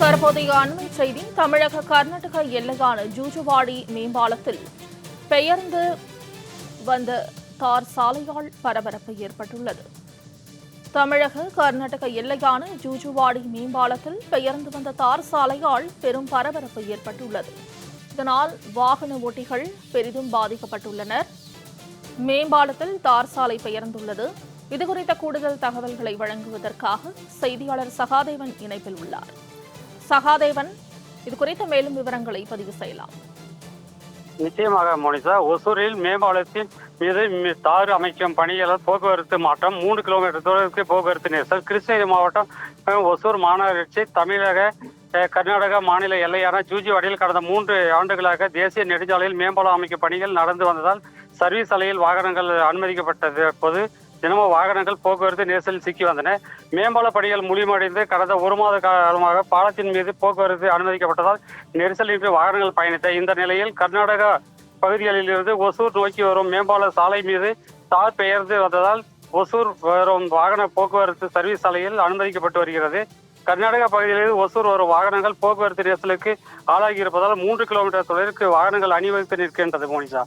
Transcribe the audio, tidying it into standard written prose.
தற்போதைய அண்மை செய்தி தமிழக கர்நாடக எல்லையான ஜூஜுவாடி மேம்பாலத்தில் பெயர்ந்து வந்த தார் சாலையால் பரபரப்பு ஏற்பட்டுள்ளது. தமிழக கர்நாடக எல்லையான ஜூஜுவாடி மேம்பாலத்தில் பெயர்ந்து வந்த தார் சாலையால் பெரும் பரபரப்பு ஏற்பட்டுள்ளது. இதனால் வாகன ஓட்டிகள் பெரிதும் பாதிக்கப்பட்டுள்ளனர். மேம்பாலத்தில் தார் சாலை பெயர்ந்துள்ளது. இதுகுறித்த கூடுதல் தகவல்களை வழங்குவதற்காக செய்தியாளர் சகாதேவன் இணைப்பில் உள்ளார். சகாதேவன், இது குறித்த மேலும் விவரங்களை பதிவு செய்யலாம். நிச்சயமாக மோனிஷா, ஒசூரில் மேம்பாலத்தின் மீது தார் அமைக்கும் பணியாளர் போக்குவரத்து மாற்றம் 3 கிலோமீட்டர் தூரத்திற்கு போக்குவரத்து நெரிசல். கிருஷ்ணகிரி மாவட்டம் ஒசூர் மாநகராட்சி தமிழக கர்நாடக மாநில எல்லையான ஜூஜுவாடியில் கடந்த 3 ஆண்டுகளாக தேசிய நெடுஞ்சாலையில் மேம்பாலம் அமைக்கும் பணிகள் நடந்து வந்ததால் சர்வீஸ் சாலையில் வாகனங்கள் அனுமதிக்கப்பட்டது. போது தினமும் வாகனங்கள் போக்குவரத்து நெரிசலில் சிக்கி வந்தன. மேம்பால பணிகள் முடிவடைந்து கடந்த 1 மாத காலமாக பாலத்தின் மீது போக்குவரத்து அனுமதிக்கப்பட்டதால் நெரிசலின்றி வாகனங்கள் பயணித்த இந்த நிலையில் கர்நாடகா பகுதிகளிலிருந்து ஒசூர் நோக்கி வரும் மேம்பால சாலை மீது தார் பெயர்ந்து வந்ததால் ஒசூர் வரும் வாகன போக்குவரத்து சர்வீஸ் சாலையில் அனுமதிக்கப்பட்டு வருகிறது. கர்நாடகா பகுதியிலிருந்து ஒசூர் வரும் வாகனங்கள் போக்குவரத்து நெரிசலுக்கு ஆளாகி இருப்பதால் 3 கிலோமீட்டர் தொலைவிற்கு வாகனங்கள் அணிவகுத்து நிற்கின்றது. மோனிஷா.